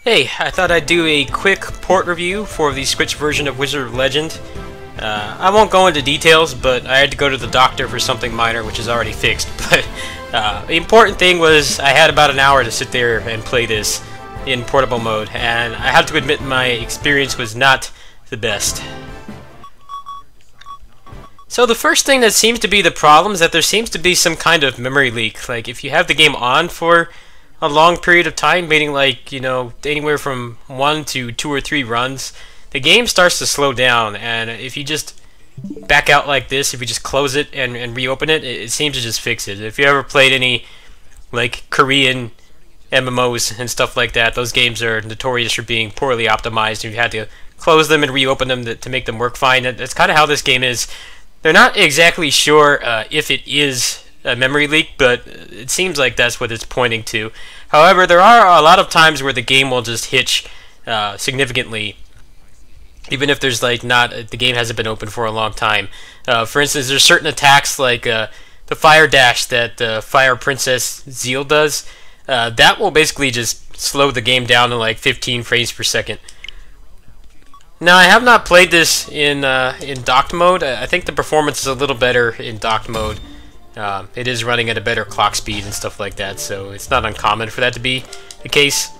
Hey, I thought I'd do a quick port review for the Switch version of Wizard of Legend. I won't go into details, but I had to go to the doctor for something minor, which is already fixed. But the important thing was I had about an hour to sit there and play this in portable mode, and I have to admit my experience was not the best. So the first thing that seems to be the problem is that there seems to be some kind of memory leak. Like, if you have the game on for a long period of time, meaning like, you know, anywhere from 1 to 2 or 3 runs, the game starts to slow down, and if you just back out like this, if you just close it and reopen it, it seems to just fix it. If you ever played any like Korean MMOs and stuff like that, those games are notorious for being poorly optimized, and you had to close them and reopen them to make them work fine. That's kind of how this game is. They're not exactly sure if it is a memory leak, but it seems like that's what it's pointing to. However, there are a lot of times where the game will just hitch significantly, even if there's like the game hasn't been open for a long time. For instance, there's certain attacks like the fire dash that Fire Princess Zeal does. That will basically just slow the game down to like 15 frames per second. Now, I have not played this in docked mode. I think the performance is a little better in docked mode. It is running at a better clock speed and stuff like that, so it's not uncommon for that to be the case.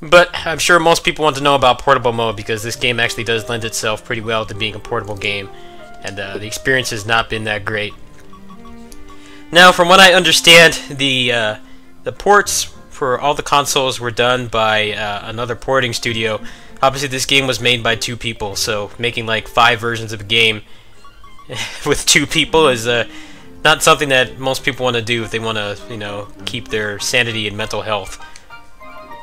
But I'm sure most people want to know about portable mode, because this game actually does lend itself pretty well to being a portable game, and the experience has not been that great. Now, from what I understand, the ports for all the consoles were done by another porting studio. Obviously, this game was made by 2 people, so making like 5 versions of a game with 2 people is not something that most people want to do if they want to, you know, keep their sanity and mental health.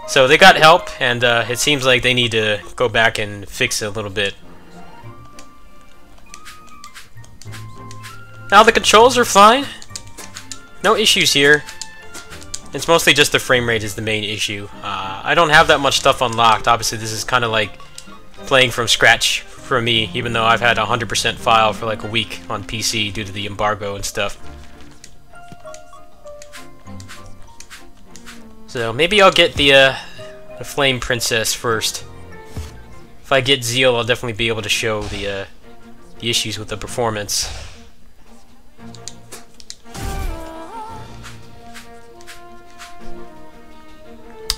So they got help, and it seems like they need to go back and fix it a little bit. Now the controls are fine. No issues here. It's mostly just the frame rate is the main issue. I don't have that much stuff unlocked. Obviously, this is kind of like playing from scratch for me, even though I've had 100% file for like a week on PC due to the embargo and stuff. So maybe I'll get the Flame Princess first. If I get Zeal, I'll definitely be able to show the issues with the performance.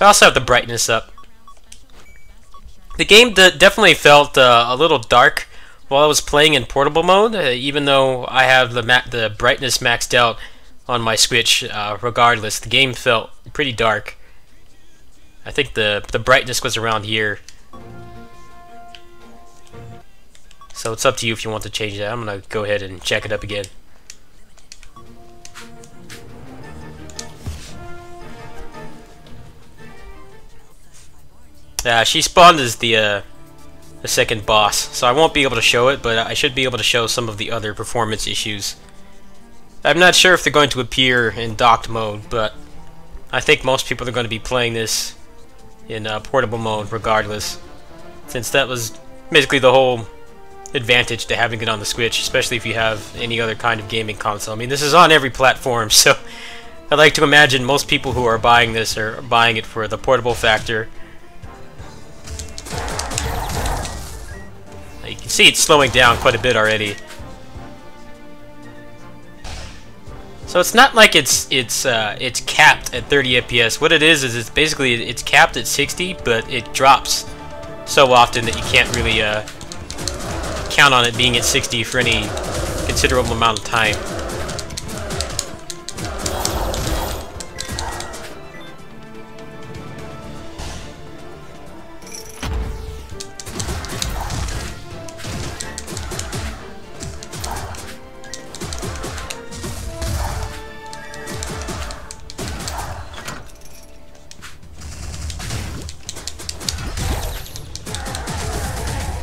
I also have the brightness up. The game definitely felt a little dark while I was playing in portable mode, even though I have the brightness maxed out on my Switch. Regardless, the game felt pretty dark. I think the brightness was around here. So it's up to you if you want to change that. I'm gonna go ahead and check it up again. She spawned as the second boss, so I won't be able to show it, but I should be able to show some of the other performance issues. I'm not sure if they're going to appear in docked mode, but I think most people are going to be playing this in portable mode regardless, since that was basically the whole advantage to having it on the Switch, especially if you have any other kind of gaming console. I mean, this is on every platform, so I'd like to imagine most people who are buying this are buying it for the portable factor. You can see it's slowing down quite a bit already. So it's not like it's capped at 30 FPS. What it is it's basically it's capped at 60, but it drops so often that you can't really count on it being at 60 for any considerable amount of time.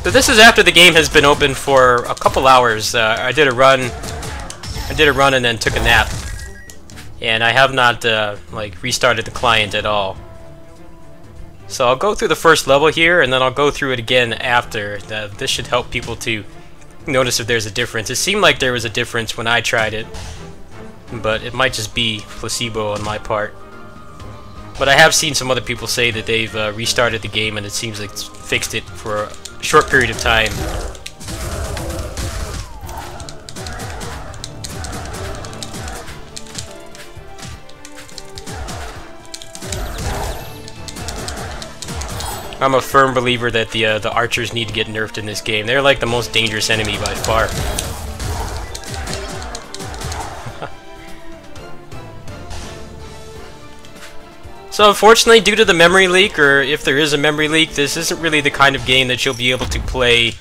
So this is after the game has been open for a couple hours. I did a run and then took a nap, and I have not like restarted the client at all. So I'll go through the first level here, and then I'll go through it again after. This should help people to notice if there's a difference. It seemed like there was a difference when I tried it, but it might just be placebo on my part. But I have seen some other people say that they've restarted the game and it seems like it's fixed it for a short period of time. I'm a firm believer that the archers need to get nerfed in this game. They're like the most dangerous enemy by far. So unfortunately, due to the memory leak, or if there is a memory leak, this isn't really the kind of game that you'll be able to play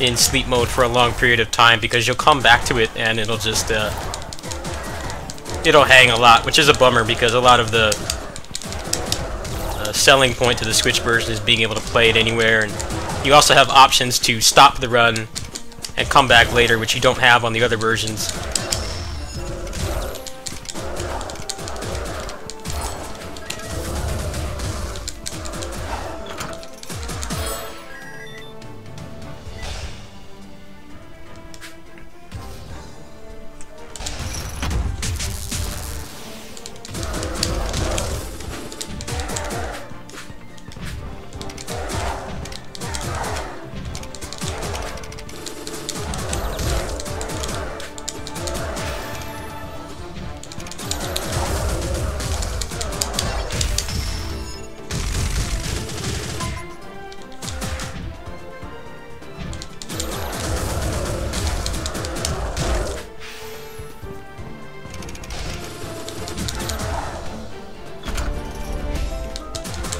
in sleep mode for a long period of time, because you'll come back to it and it'll just it'll hang a lot, which is a bummer because a lot of the selling point to the Switch version is being able to play it anywhere, and you also have options to stop the run and come back later, which you don't have on the other versions.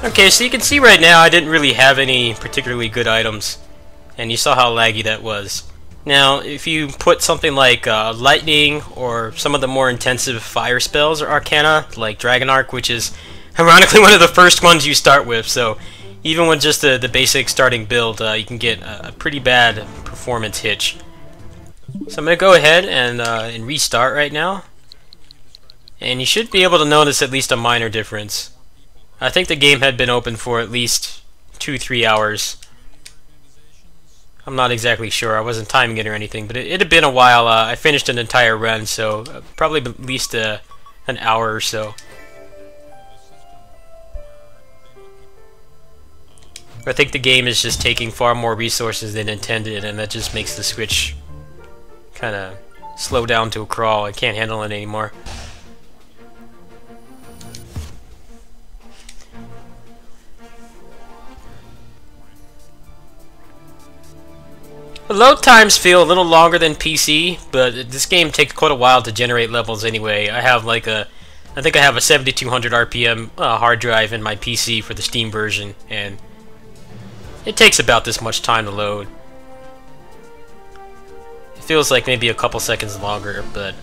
Okay, so you can see right now I didn't really have any particularly good items, and you saw how laggy that was. Now, if you put something like lightning or some of the more intensive fire spells or arcana, like Dragon Arc, which is ironically one of the first ones you start with, so even with just the basic starting build, you can get a pretty bad performance hitch. So I'm going to go ahead and restart right now, and you should be able to notice at least a minor difference. I think the game had been open for at least 2-3 hours. I'm not exactly sure. I wasn't timing it or anything, but it had been a while. I finished an entire run, so probably at least an hour or so. I think the game is just taking far more resources than intended, and that just makes the Switch kind of slow down to a crawl. I can't handle it anymore. The load times feel a little longer than PC, but this game takes quite a while to generate levels anyway. I have like I think I have a 7200 RPM hard drive in my PC for the Steam version, and it takes about this much time to load. It feels like maybe a couple seconds longer, but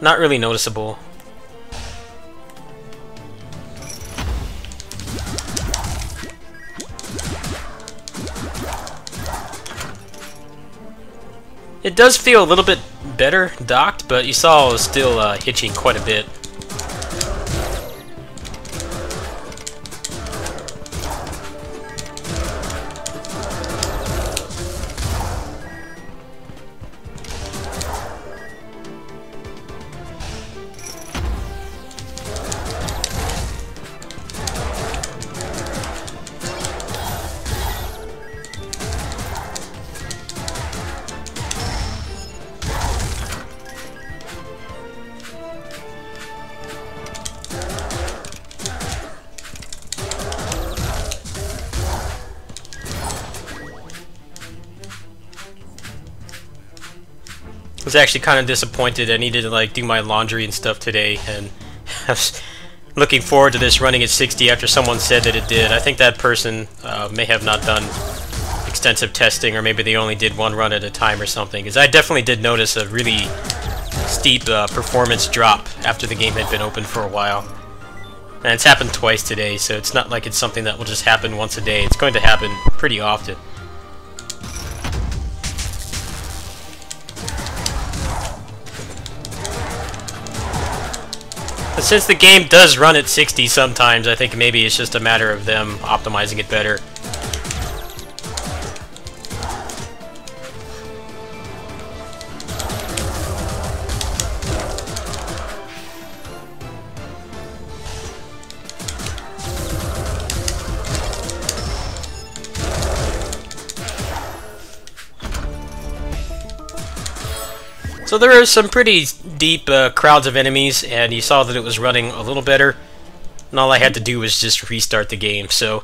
not really noticeable. It does feel a little bit better docked, but you saw I was still hitching quite a bit. I was actually kind of disappointed. I needed to like do my laundry and stuff today, and I was looking forward to this running at 60 after someone said that it did. I think that person may have not done extensive testing, or maybe they only did one run at a time or something, because I definitely did notice a really steep performance drop after the game had been open for a while. And it's happened twice today, so it's not like it's something that will just happen once a day. It's going to happen pretty often. But since the game does run at 60 sometimes, I think maybe it's just a matter of them optimizing it better. So there are some pretty deep crowds of enemies, and you saw that it was running a little better, and all I had to do was just restart the game. So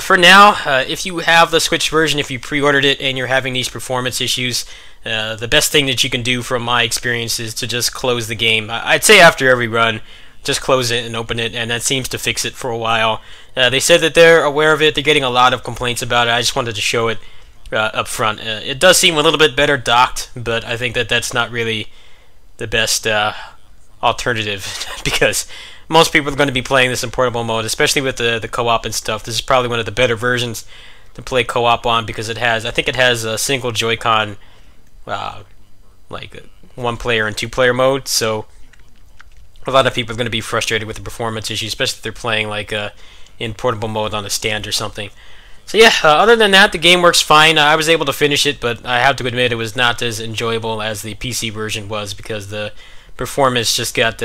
for now, if you have the Switch version, if you pre-ordered it and you're having these performance issues, the best thing that you can do from my experience is to just close the game. I'd say after every run, just close it and open it, and that seems to fix it for a while. They said that they're aware of it. They're getting a lot of complaints about it. I just wanted to show it up front. It does seem a little bit better docked, but I think that that's not really the best alternative because most people are going to be playing this in portable mode, especially with the co-op and stuff. This is probably one of the better versions to play co-op on because I think it has a single Joy-Con, like one-player and two-player mode. So a lot of people are going to be frustrated with the performance issues, especially if they're playing like in portable mode on a stand or something. So yeah, other than that, the game works fine. I was able to finish it, but I have to admit it was not as enjoyable as the PC version was because the performance just got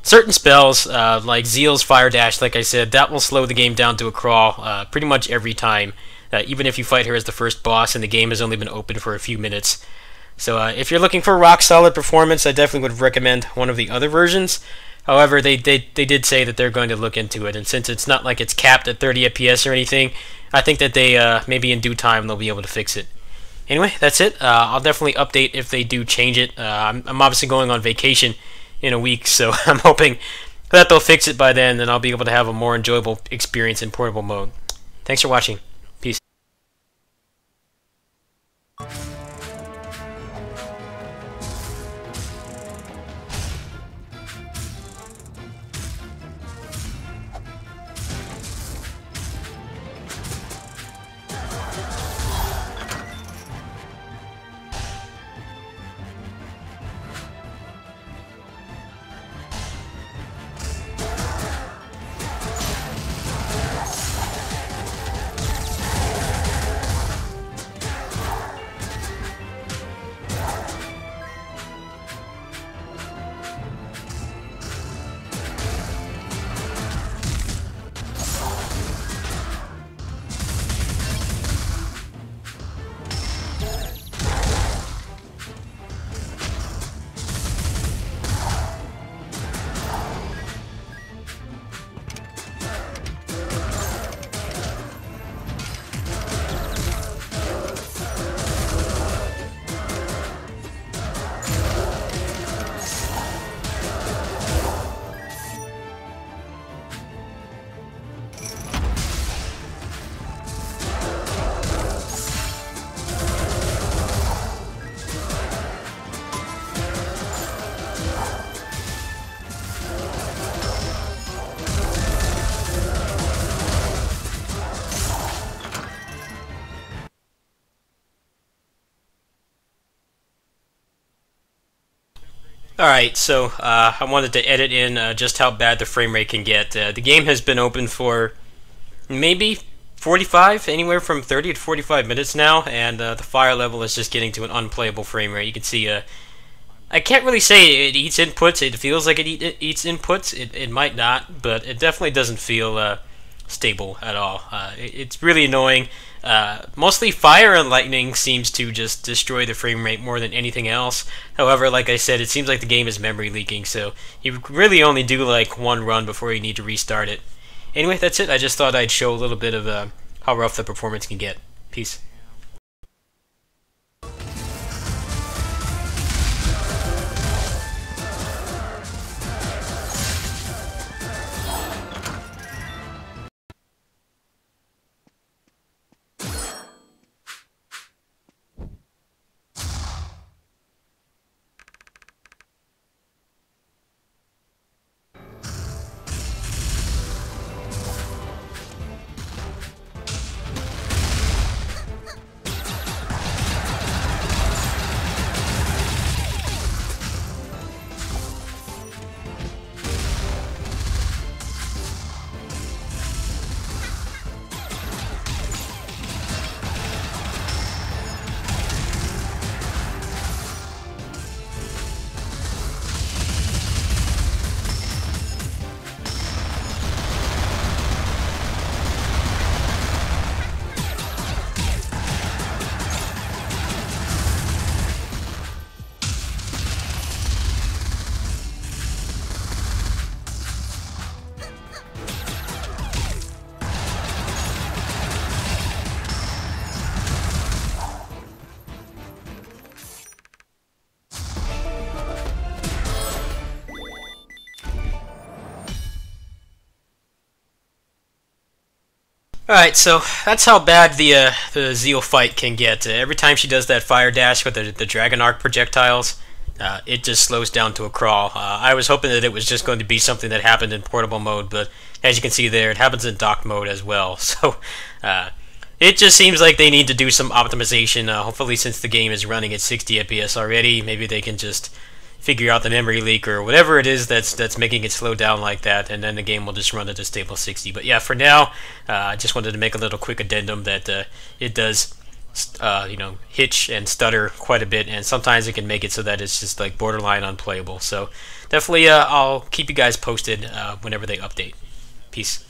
certain spells, like Zeal's Fire Dash, like I said, that will slow the game down to a crawl pretty much every time, even if you fight her as the first boss and the game has only been open for a few minutes. So if you're looking for rock solid performance, I definitely would recommend one of the other versions. However, they did say that they're going to look into it, and since it's not like it's capped at 30 FPS or anything, I think that they maybe in due time they'll be able to fix it. Anyway, that's it. I'll definitely update if they do change it. I'm obviously going on vacation in a week, so I'm hoping that they'll fix it by then, and I'll be able to have a more enjoyable experience in portable mode. Thanks for watching. Peace. Alright, so I wanted to edit in just how bad the frame rate can get. The game has been open for maybe 45, anywhere from 30 to 45 minutes now, and the fire level is just getting to an unplayable frame rate. You can see, I can't really say it eats inputs. It feels like it eats inputs. It might not, but it definitely doesn't feel stable at all. It's really annoying. Mostly fire and lightning seems to just destroy the frame rate more than anything else. However, like I said, it seems like the game is memory leaking, so you really only do like one run before you need to restart it. Anyway, that's it. I just thought I'd show a little bit of how rough the performance can get. Peace. Alright, so that's how bad the Zeal fight can get. Every time she does that fire dash with the Dragon Arc projectiles, it just slows down to a crawl. I was hoping that it was just going to be something that happened in portable mode, but as you can see there, it happens in dock mode as well. So it just seems like they need to do some optimization. Hopefully, since the game is running at 60 FPS already, maybe they can just figure out the memory leak or whatever it is that's making it slow down like that, and then the game will just run at a stable 60. But yeah, for now, I just wanted to make a little quick addendum that it does, hitch and stutter quite a bit, and sometimes it can make it so that it's just like borderline unplayable. So definitely, I'll keep you guys posted whenever they update. Peace.